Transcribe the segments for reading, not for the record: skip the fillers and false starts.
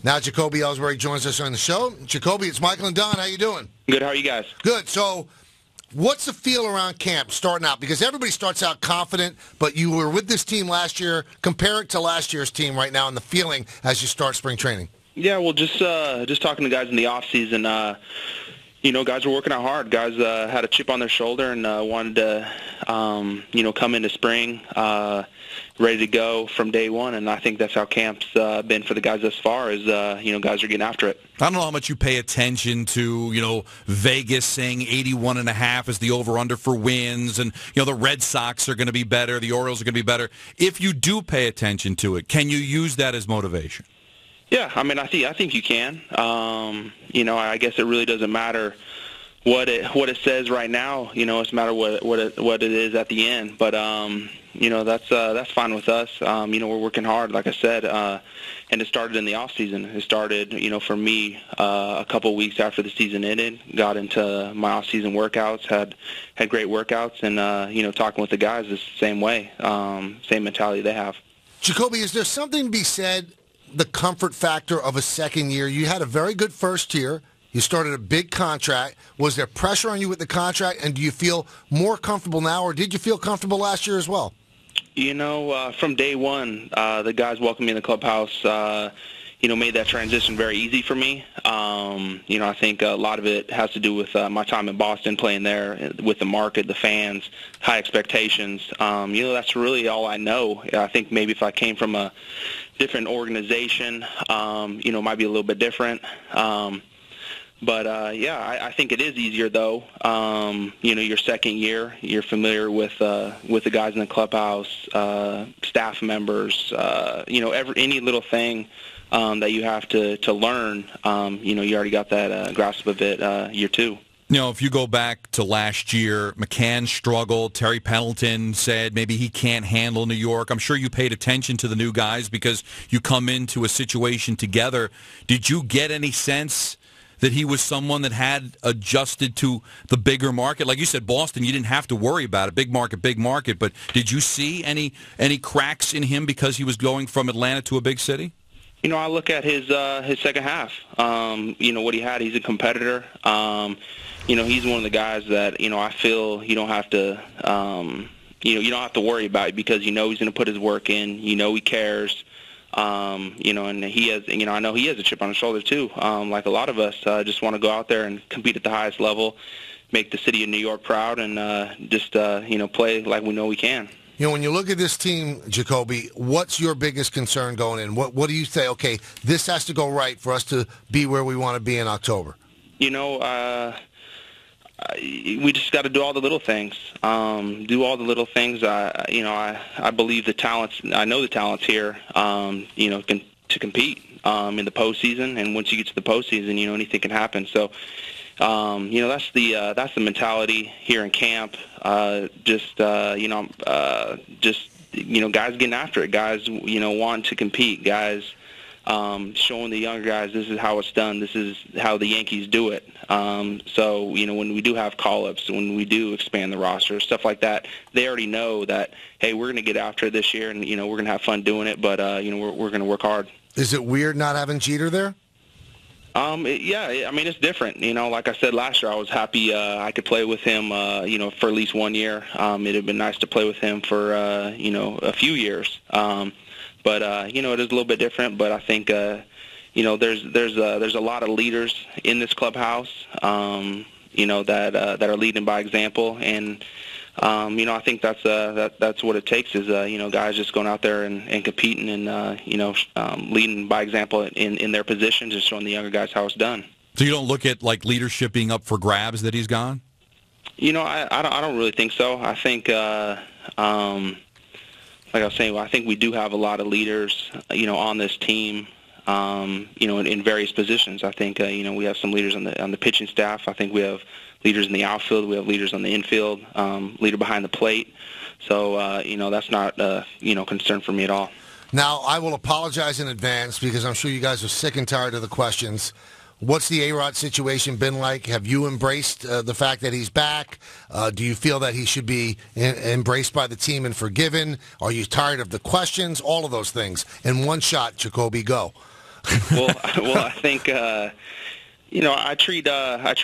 Now Jacoby Ellsbury joins us on the show. Jacoby, it's Michael and Don. How you doing? Good. How are you guys? Good. So what's the feel around camp starting out? Because everybody starts out confident, but you were with this team last year. Compare it to last year's team right now and the feeling as you start spring training. Yeah, well, just talking to guys in the off season. Guys were working out hard. Guys had a chip on their shoulder and wanted to, come into spring ready to go from day one. And I think that's how camp's been for the guys thus far. Is guys are getting after it. I don't know how much you pay attention to, Vegas saying 81.5 is the over/under for wins, and the Red Sox are going to be better, the Orioles are going to be better. If you do pay attention to it, can you use that as motivation? Yeah, I mean, I think you can. I guess it really doesn't matter what it says right now. It's a matter what it is at the end. But that's fine with us. We're working hard, like I said, and it started in the off season. It started, for me, a couple weeks after the season ended. Got into my off season workouts, had great workouts, and talking with the guys is the same way, same mentality they have. Jacoby, is there something to be said? The comfort factor of a second year. You had a very good first year. You started a big contract. Was there pressure on you with the contract, and do you feel more comfortable now, or did you feel comfortable last year as well? From day one, the guys welcomed me in the clubhouse, made that transition very easy for me. I think a lot of it has to do with my time in Boston, playing there with the market, the fans, high expectations. That's really all I know. I think maybe if I came from a different organization, might be a little bit different. I think it is easier though. Your second year, you're familiar with the guys in the clubhouse, staff members, any little thing that you have to learn. You already got that grasp of it year two. If you go back to last year, McCann struggled. Terry Pendleton said maybe he can't handle New York. I'm sure you paid attention to the new guys because you come into a situation together. Did you get any sense that he was someone that had adjusted to the bigger market? Like you said, Boston, you didn't have to worry about it. Big market. But did you see any cracks in him because he was going from Atlanta to a big city? I look at his second half. What he had, he's a competitor. He's one of the guys that, I feel you don't have to, you don't have to worry about it because he's going to put his work in. He cares. And he has, I know he has a chip on his shoulder too. Like a lot of us, just want to go out there and compete at the highest level, make the city of New York proud, and just play like we know we can. When you look at this team, Jacoby, what's your biggest concern going in? What do you say, okay, this has to go right for us to be where we want to be in October? We just got to do all the little things. I believe the talents, I know the talents here, to compete in the postseason. And once you get to the postseason, anything can happen. So, that's the mentality here in camp. Guys getting after it. Guys, wanting to compete. Guys, showing the younger guys this is how it's done. This is how the Yankees do it. So, when we do have call-ups, when we do expand the roster, stuff like that, they already know that, hey, we're going to get after it this year, and, we're going to have fun doing it, but, we're going to work hard. Is it weird not having Jeter there? It's different. Like I said last year, I was happy I could play with him, for at least 1 year. It had been nice to play with him for, a few years. But it is a little bit different. But I think, there's a lot of leaders in this clubhouse, that are leading by example. And, I think that's what it takes is, guys just going out there and competing and, leading by example in their positions, just showing the younger guys how it's done. So you don't look at, leadership being up for grabs that he's gone? I don't really think so. I think, like I was saying, I think we do have a lot of leaders, on this team, in various positions. I think, we have some leaders on the pitching staff. I think we have leaders in the outfield. We have leaders on the infield, leader behind the plate. So, that's not, concern for me at all. Now, I will apologize in advance because I'm sure you guys are sick and tired of the questions. What's the ARod situation been like? Have you embraced the fact that he's back? Do you feel that he should be embraced by the team and forgiven? Are you tired of the questions? All of those things. In one shot, Jacoby, go. Well, I think I treat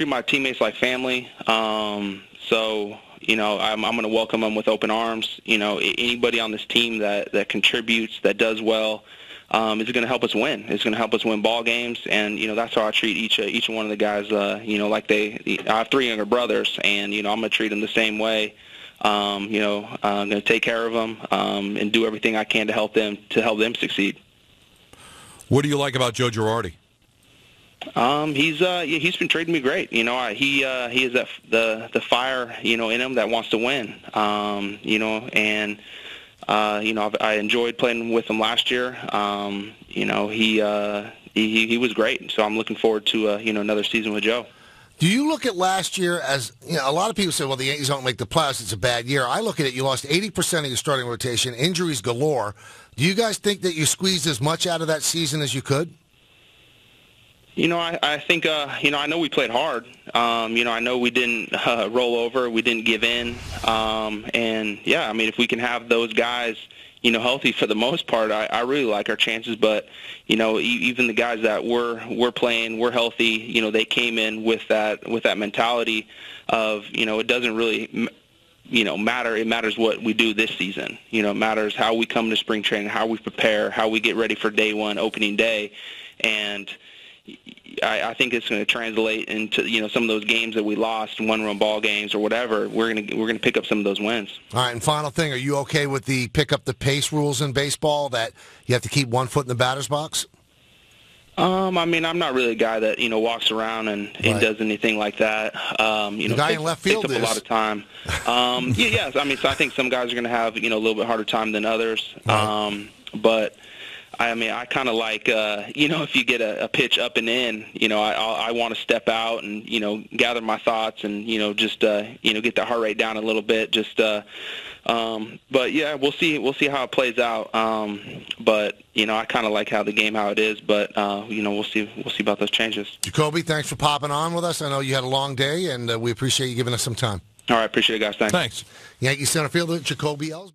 my teammates like family. So I'm going to welcome them with open arms. Anybody on this team that contributes, that does well, is going to help us win. It's going to help us win ball games, and that's how I treat each one of the guys. Like I have 3 younger brothers, and I'm going to treat them the same way. I'm going to take care of them and do everything I can to help them succeed. What do you like about Joe Girardi? He's been treating me great. He has the fire in him that wants to win. And I enjoyed playing with him last year. He was great. So I'm looking forward to another season with Joe. Do you look at last year as, a lot of people say, well, the Yankees don't make the playoffs, it's a bad year. I look at it, you lost 80% of your starting rotation, injuries galore. Do you guys think that you squeezed as much out of that season as you could? I think, I know we played hard. I know we didn't roll over. We didn't give in. If we can have those guys, healthy for the most part, I really like our chances. But, even the guys that were playing, were healthy, they came in with that mentality of, it doesn't really matter. It matters what we do this season. It matters how we come to spring training, how we prepare, how we get ready for day one, opening day. And I think it's going to translate into some of those games that we lost, one-run ball games or whatever. We're going to pick up some of those wins. All right, and final thing, are you okay with the pick up the pace rules in baseball that you have to keep 1 foot in the batter's box? I'm not really a guy that walks around and does anything like that. The guy in left field takes up a lot of time. Yes. So I think some guys are going to have a little bit harder time than others. Right. But I kind of like, if you get a pitch up and in, I want to step out and, gather my thoughts and, just, get the heart rate down a little bit. Just, but yeah, we'll see how it plays out. But, I kind of like how it is, but, we'll see about those changes. Jacoby, thanks for popping on with us. I know you had a long day, and we appreciate you giving us some time. All right, appreciate it, guys. Thanks. Yankee center fielder Jacoby Ellsbury.